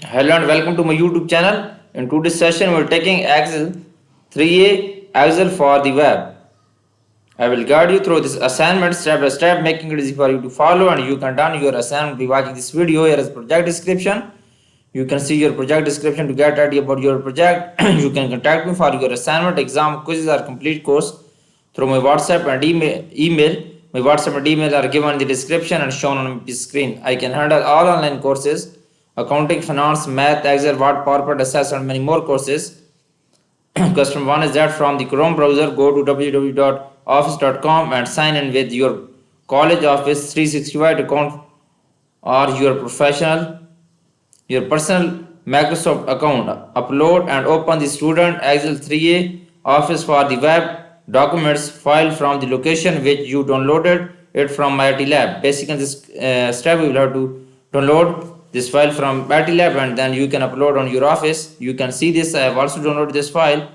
Hello and welcome to my YouTube channel. In today's session, we're taking Excel 3A Excel for the web. I will guide you through this assignment step by step, making it easy for you to follow, and you can done your assignment by watching this video. Here is project description. You can see your project description to get idea about your project. You can contact me for your assignment, exam, quizzes, or complete course through my WhatsApp and email. My WhatsApp and email are given in the description and shown on the screen. I can handle all online courses, accounting, finance, math, Excel, Word, PowerPoint, Access, and many more courses. Custom one is that from the Chrome browser, go to www.office.com and sign in with your college Office 365 account or your personal Microsoft account. Upload and open the student Excel 3A Office for the web documents file from the location which you downloaded it from IT Lab. Basically, in this step, we will have to download this file from IT Lab and then you can upload on your Office. You can see this. I have also downloaded this file.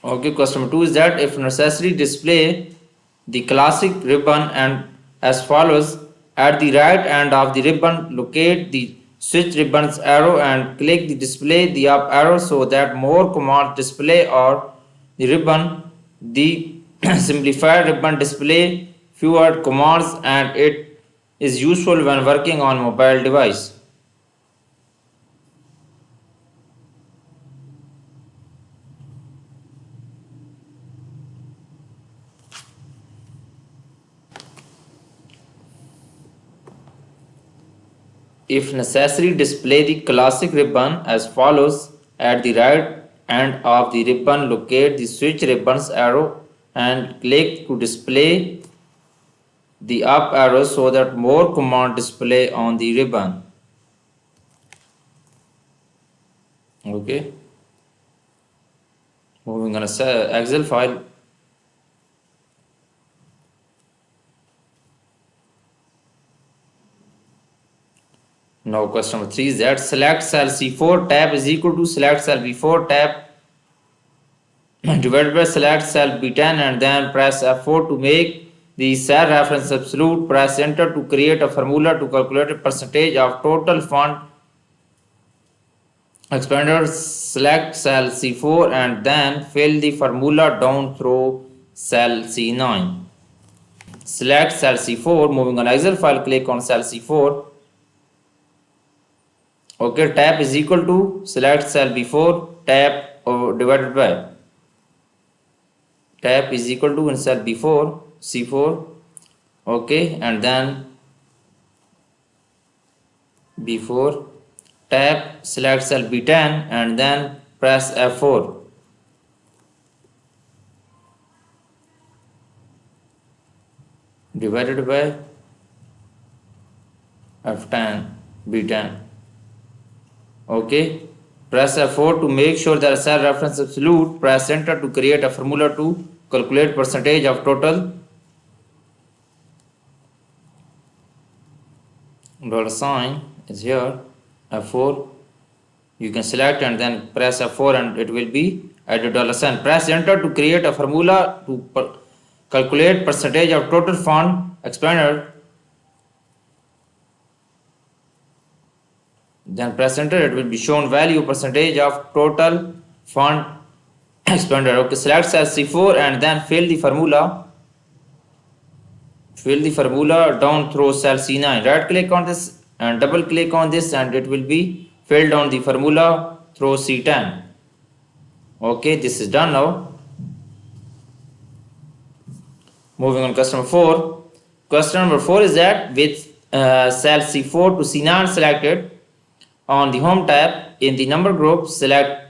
Okay, customer 2 is that if necessary display the classic ribbon and as follows. At the right end of the ribbon, locate the switch ribbons arrow and click the display the up arrow so that more commands display or the ribbon. The simplified ribbon display fewer commands and it is useful when working on mobile device. If necessary, display the classic ribbon as follows. At the right end of the ribbon, locate the switch ribbons arrow and click to display the up arrow so that more command display on the ribbon. Okay. Moving on a Excel file. Now question number 3 is that select cell C4 tab is equal to select cell B4 tab divided by select cell B10 and then press F4 to make the cell reference absolute. Press enter to create a formula to calculate a percentage of total fund expenditure. Select cell C4 and then fill the formula down through cell C9. Select cell C4. Moving on Excel file, click on cell C4. Okay, tab is equal to select cell B4 tab divided by tab is equal to in cell B4 C4. Okay, and then B4 tab select cell B10 and then press F4. Divided by F10 B10. Okay, press F4 to make sure that cell reference absolute. Press enter to create a formula to calculate percentage of total. Dollar sign is here. F4 you can select and then press F4 and it will be added dollar sign. Press enter to create a formula to calculate percentage of total fund expended. Then press enter, it will be shown value percentage of total fund expended. Okay, select cell C4 and then fill the formula down through cell C9. Right click on this and double click on this and it will be filled on the formula through C10. Okay, this is done now. Moving on customer 4. Question number 4 is that with cell C4 to C9 selected, on the home tab in the number group select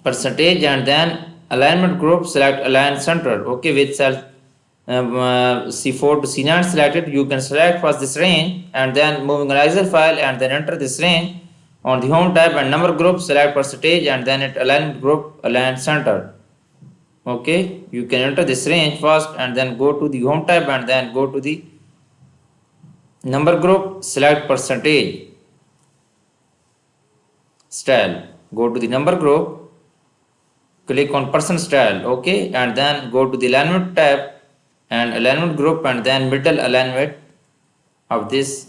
percentage and then alignment group select align center. Okay, with cell C4 to C9 selected, you can select first this range and then moving an Excel file and then enter this range on the home tab and number group select percentage and then it alignment group align center. Okay, you can enter this range first and then go to the home tab and then go to the number group, select percentage style. Go to the number group, click on person style, okay, and then go to the alignment tab and alignment group and then middle alignment of this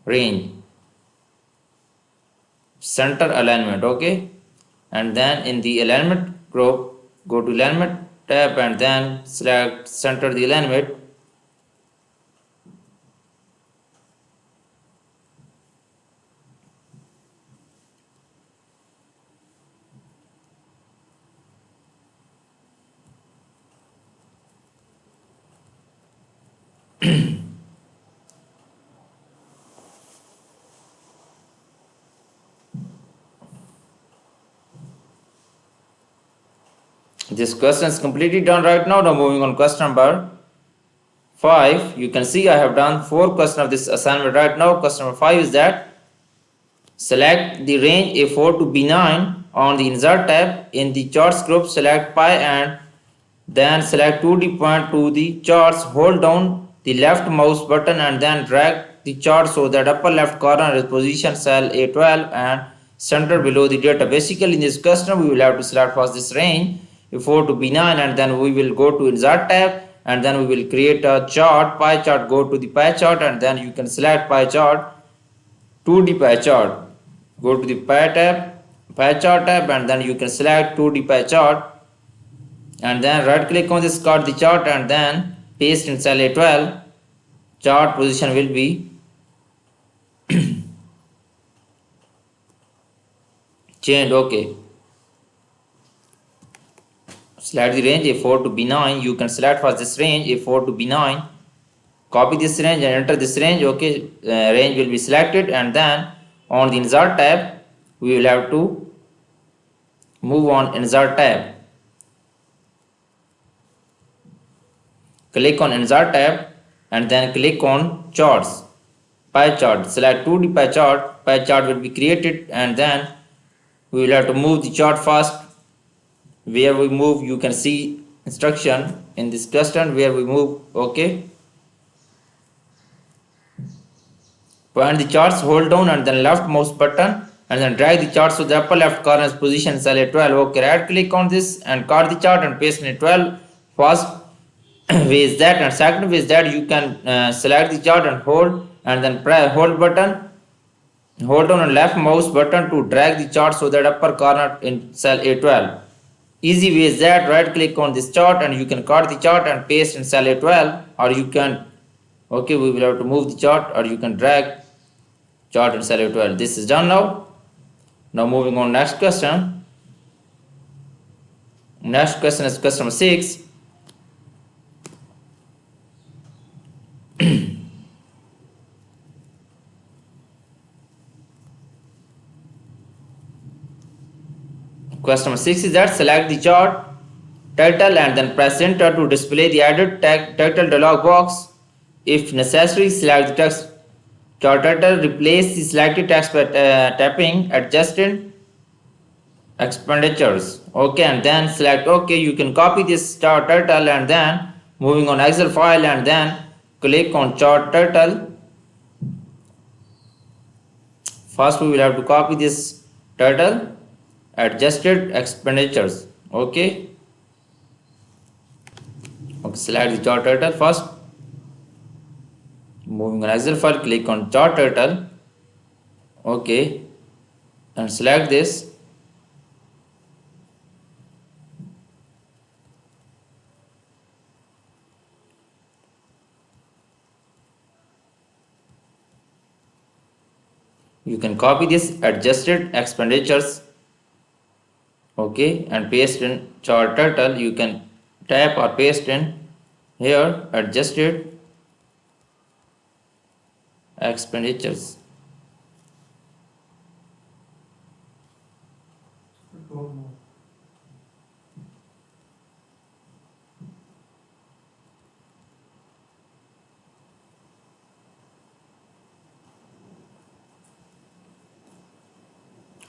range, center alignment, okay, and then in the alignment group, go to alignment tab and then select center the alignment. This question is completely done right now. Now moving on question number 5. You can see I have done 4 questions of this assignment right now. Question number 5 is that select the range A4 to B9 on the insert tab. In the charts group, select pi and then select 2D point to the charts. Hold down the left mouse button and then drag the chart so that upper left corner is position cell A12 and center below the data. Basically in this question we will have to select first this range A4 to B9 and then we will go to insert tab and then we will create a chart, pie chart. Go to the pie chart and then you can select pie chart, 2D pie chart. Go to the pie chart tab and then you can select 2D pie chart and then right click on this card the chart and then paste in cell A12. Chart position will be changed, okay. Select the range A4 to B9. You can select first this range A4 to B9, copy this range and enter this range, okay. Range will be selected and then on the insert tab we will have to move on insert tab. Click on insert tab and then click on charts, pie chart. Select 2D pie chart. Pie chart will be created and then we will have to move the chart first. Where we move, you can see instruction in this question where we move, okay. Point the charts, hold down and then left mouse button and then drag the chart to the upper left corner position cell A12, okay. Right click on this and cut the chart and paste in A12. First way is that and second way is that you can select the chart and hold and then press hold button, hold down and left mouse button to drag the chart so that upper corner in cell A12. Easy way is that right click on this chart and you can cut the chart and paste in cell A12 or you can, okay, we will have to move the chart or you can drag chart in cell A12. This is done now. Now moving on next question. Next question is question number 6. Question number 6 is that select the chart title and then press enter to display the added title dialog box. If necessary, select the text chart title, replace the selected text by tapping adjusted expenditures, okay, and then select okay. You can copy this chart title and then moving on Excel file and then click on chart title. First we will have to copy this title, adjusted expenditures, okay. Okay, select the chart title first. Moving on Excel file, click on chart title, okay, and select this. You can copy this adjusted expenditures, okay, and paste in chart title. You can tap or paste in here adjusted expenditures.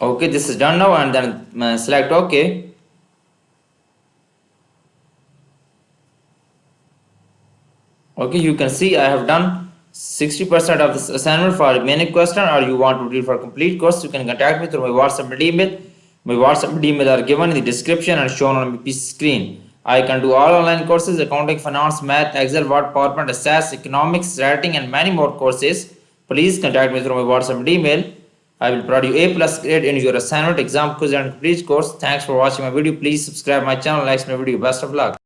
Okay, this is done now and then select okay. Okay, you can see I have done 60% of this assignment. For remaining question or you want to read for complete course, you can contact me through my WhatsApp and email. My WhatsApp and email are given in the description and shown on my PC screen. I can do all online courses, accounting, finance, math, Excel, Word, PowerPoint, SAS, economics, writing and many more courses. Please contact me through my WhatsApp and email. I will provide you A plus grade in your assignment, exam, quiz and complete course. Thanks for watching my video. Please subscribe my channel, like my video. Best of luck.